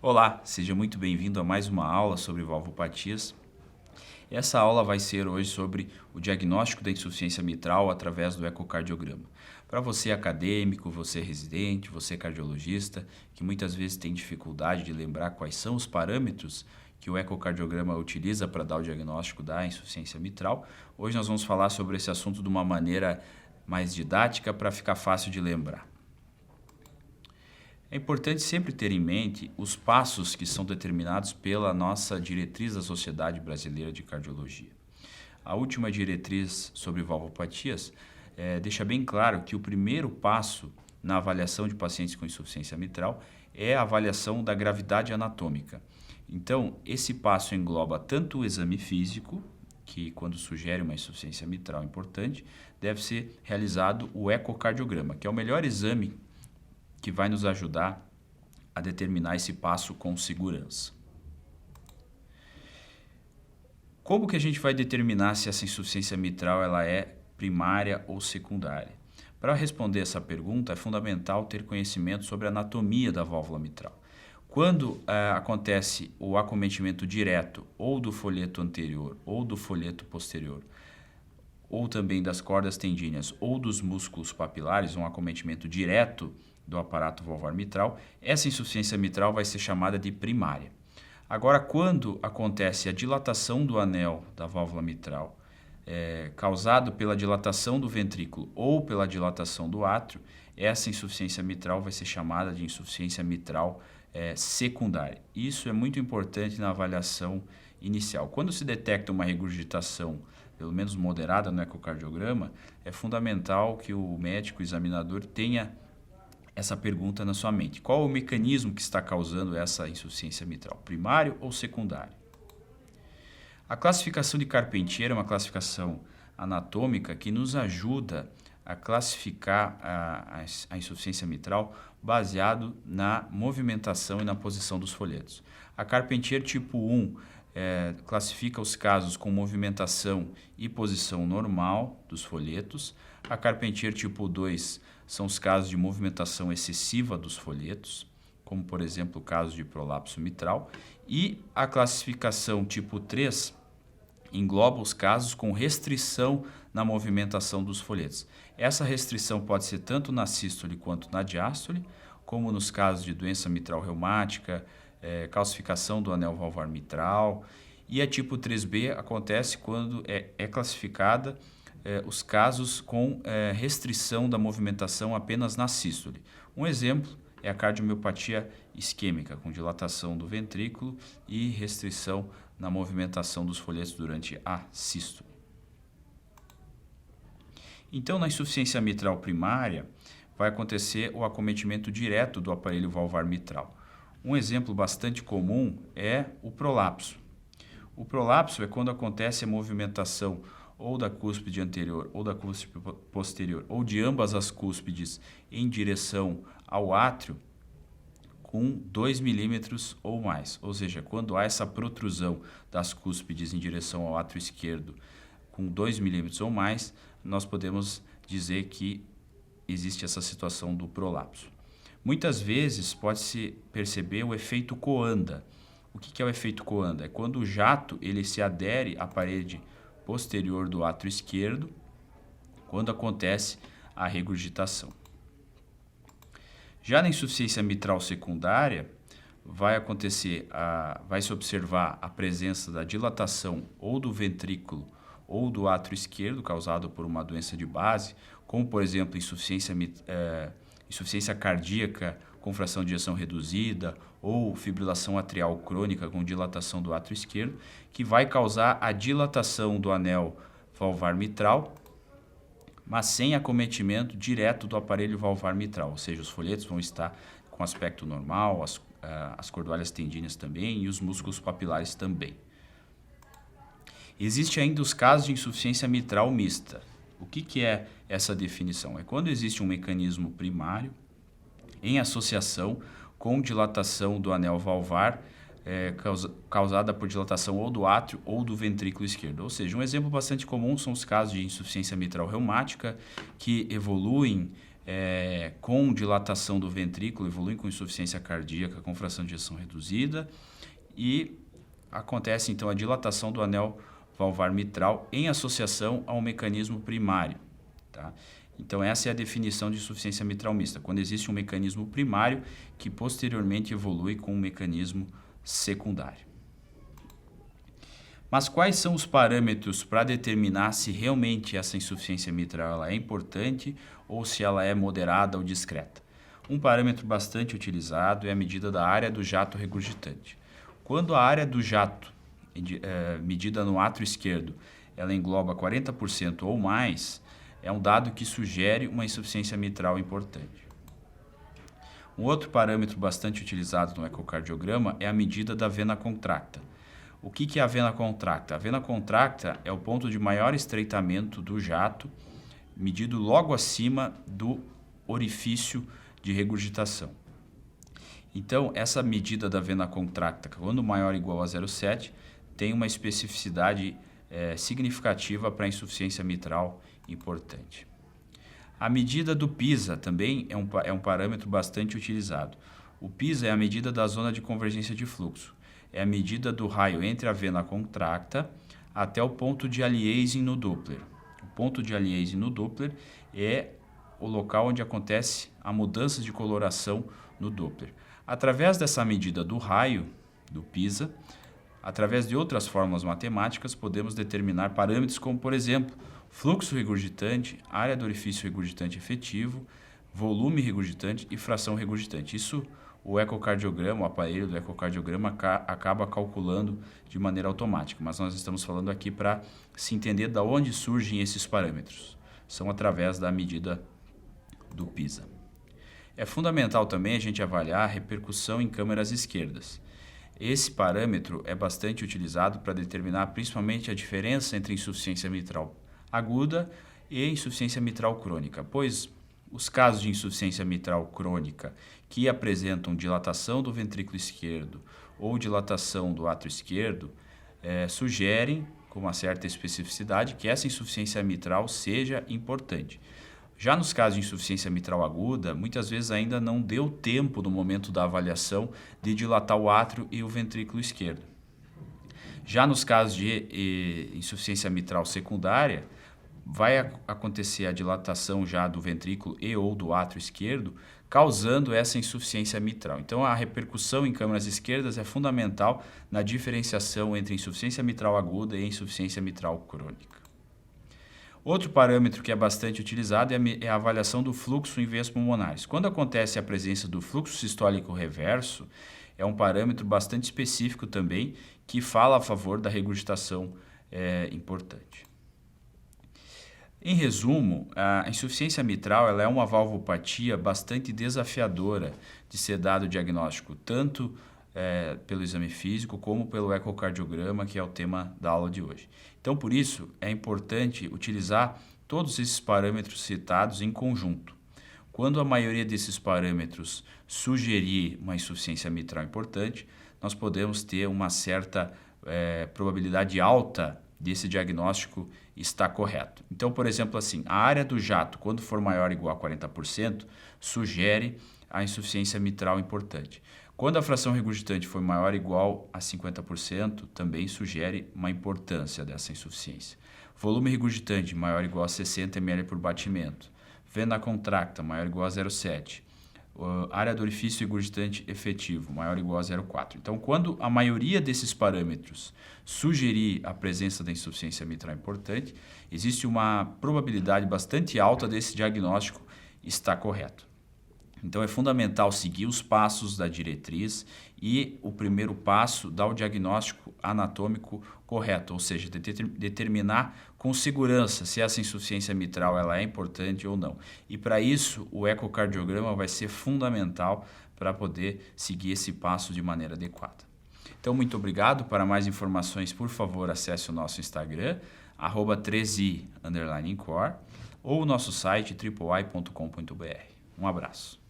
Olá, seja muito bem-vindo a mais uma aula sobre valvopatias. Essa aula vai ser hoje sobre o diagnóstico da insuficiência mitral através do ecocardiograma. Para você acadêmico, você residente, você cardiologista, que muitas vezes tem dificuldade de lembrar quais são os parâmetros que o ecocardiograma utiliza para dar o diagnóstico da insuficiência mitral, hoje nós vamos falar sobre esse assunto de uma maneira mais didática para ficar fácil de lembrar. É importante sempre ter em mente os passos que são determinados pela nossa diretriz da Sociedade Brasileira de Cardiologia. A última diretriz sobre valvopatias deixa bem claro que o primeiro passo na avaliação de pacientes com insuficiência mitral é a avaliação da gravidade anatômica. Então, esse passo engloba tanto o exame físico, que quando sugere uma insuficiência mitral importante, deve ser realizado o ecocardiograma, que é o melhor exame que vai nos ajudar a determinar esse passo com segurança. Como que a gente vai determinar se essa insuficiência mitral ela é primária ou secundária? Para responder essa pergunta, é fundamental ter conhecimento sobre a anatomia da válvula mitral. Quando acontece o acometimento direto ou do folheto anterior ou do folheto posterior, ou também das cordas tendíneas ou dos músculos papilares, um acometimento direto do aparato valvar mitral, essa insuficiência mitral vai ser chamada de primária. Agora, quando acontece a dilatação do anel da válvula mitral, causado pela dilatação do ventrículo ou pela dilatação do átrio, essa insuficiência mitral vai ser chamada de insuficiência mitral secundária. Isso é muito importante na avaliação inicial. Quando se detecta uma regurgitação, pelo menos moderada no ecocardiograma, é fundamental que o médico examinador tenha essa pergunta na sua mente. Qual o mecanismo que está causando essa insuficiência mitral, primário ou secundário? A classificação de Carpentier é uma classificação anatômica que nos ajuda a classificar a insuficiência mitral baseado na movimentação e na posição dos folhetos. A Carpentier tipo 1 classifica os casos com movimentação e posição normal dos folhetos. A Carpentier tipo 2 são os casos de movimentação excessiva dos folhetos, como por exemplo o caso de prolapso mitral. E a classificação tipo 3 engloba os casos com restrição na movimentação dos folhetos. Essa restrição pode ser tanto na sístole quanto na diástole, como nos casos de doença mitral reumática, calcificação do anel valvar mitral. E a tipo 3B acontece quando é classificada os casos com restrição da movimentação apenas na sístole. Um exemplo é a cardiomiopatia isquêmica, com dilatação do ventrículo e restrição na movimentação dos folhetos durante a sístole. Então, na insuficiência mitral primária, vai acontecer o acometimento direto do aparelho valvar mitral. Um exemplo bastante comum é o prolapso. O prolapso é quando acontece a movimentação ou da cúspide anterior ou da cúspide posterior, ou de ambas as cúspides em direção ao átrio com 2 milímetros ou mais. Ou seja, quando há essa protrusão das cúspides em direção ao átrio esquerdo com 2 milímetros ou mais, nós podemos dizer que existe essa situação do prolapso. Muitas vezes pode-se perceber o efeito Coanda. O que é o efeito Coanda? É quando o jato ele se adere à parede posterior do átrio esquerdo, quando acontece a regurgitação. Já na insuficiência mitral secundária, vai se observar a presença da dilatação ou do ventrículo ou do átrio esquerdo, causado por uma doença de base, como por exemplo insuficiência cardíaca com fração de ejeção reduzida ou fibrilação atrial crônica com dilatação do átrio esquerdo, que vai causar a dilatação do anel valvar mitral, mas sem acometimento direto do aparelho valvar mitral, ou seja, os folhetos vão estar com aspecto normal, as cordoalhas tendíneas também e os músculos papilares também. Existe ainda os casos de insuficiência mitral mista. O que é essa definição? É quando existe um mecanismo primário em associação com dilatação do anel valvar causada por dilatação ou do átrio ou do ventrículo esquerdo. Ou seja, um exemplo bastante comum são os casos de insuficiência mitral reumática que evoluem com dilatação do ventrículo, evoluem com insuficiência cardíaca com fração de ejeção reduzida e acontece então a dilatação do anel valvar mitral em associação ao mecanismo primário. Tá? Então essa é a definição de insuficiência mitral mista, quando existe um mecanismo primário que posteriormente evolui com um mecanismo secundário. Mas quais são os parâmetros para determinar se realmente essa insuficiência mitral ela é importante ou se ela é moderada ou discreta? Um parâmetro bastante utilizado é a medida da área do jato regurgitante. Quando a área do jato, medida no átrio esquerdo, ela engloba 40% ou mais, é um dado que sugere uma insuficiência mitral importante. Um outro parâmetro bastante utilizado no ecocardiograma é a medida da vena contracta. O que é a vena contracta? A vena contracta é o ponto de maior estreitamento do jato, medido logo acima do orifício de regurgitação. Então, essa medida da vena contracta, quando maior ou igual a 0,7, tem uma especificidade significativa para a insuficiência mitral importante. A medida do PISA também é um parâmetro bastante utilizado. O PISA é a medida da zona de convergência de fluxo. É a medida do raio entre a vena contracta até o ponto de aliasing no Doppler. O ponto de aliasing no Doppler é o local onde acontece a mudança de coloração no Doppler. Através dessa medida do raio, do PISA, através de outras fórmulas matemáticas, podemos determinar parâmetros como, por exemplo, fluxo regurgitante, área do orifício regurgitante efetivo, volume regurgitante e fração regurgitante. Isso o ecocardiograma, o aparelho do ecocardiograma acaba calculando de maneira automática, mas nós estamos falando aqui para se entender de onde surgem esses parâmetros. São através da medida do PISA. É fundamental também a gente avaliar a repercussão em câmeras esquerdas. Esse parâmetro é bastante utilizado para determinar principalmente a diferença entre insuficiência mitral aguda e insuficiência mitral crônica, pois os casos de insuficiência mitral crônica que apresentam dilatação do ventrículo esquerdo ou dilatação do átrio esquerdo sugerem, com uma certa especificidade, que essa insuficiência mitral seja importante. Já nos casos de insuficiência mitral aguda, muitas vezes ainda não deu tempo no momento da avaliação de dilatar o átrio e o ventrículo esquerdo. Já nos casos de insuficiência mitral secundária, vai acontecer a dilatação já do ventrículo e ou do átrio esquerdo, causando essa insuficiência mitral. Então, a repercussão em câmeras esquerdas é fundamental na diferenciação entre insuficiência mitral aguda e insuficiência mitral crônica. Outro parâmetro que é bastante utilizado é a avaliação do fluxo em veias pulmonares. Quando acontece a presença do fluxo sistólico reverso, é um parâmetro bastante específico também que fala a favor da regurgitação importante. Em resumo, a insuficiência mitral ela é uma valvopatia bastante desafiadora de ser dado o diagnóstico, tanto pelo exame físico como pelo ecocardiograma, que é o tema da aula de hoje. Então, por isso, é importante utilizar todos esses parâmetros citados em conjunto. Quando a maioria desses parâmetros sugerir uma insuficiência mitral importante, nós podemos ter uma certa probabilidade alta desse diagnóstico estar correto. Então, por exemplo, assim, a área do jato, quando for maior ou igual a 40%, sugere a insuficiência mitral importante. Quando a fração regurgitante for maior ou igual a 50%, também sugere uma importância dessa insuficiência. Volume regurgitante maior ou igual a 60 ml por batimento. Vena contracta maior ou igual a 0,7. Área do orifício regurgitante efetivo maior ou igual a 0,4. Então, quando a maioria desses parâmetros sugerir a presença da insuficiência mitral importante, existe uma probabilidade bastante alta desse diagnóstico estar correto. Então, é fundamental seguir os passos da diretriz e o primeiro passo dá o diagnóstico anatômico correto, ou seja, determinar com segurança se essa insuficiência mitral ela é importante ou não. E para isso, o ecocardiograma vai ser fundamental para poder seguir esse passo de maneira adequada. Então, muito obrigado. Para mais informações, por favor, acesse o nosso Instagram, @3i_core, ou o nosso site triplei.com.br. Um abraço.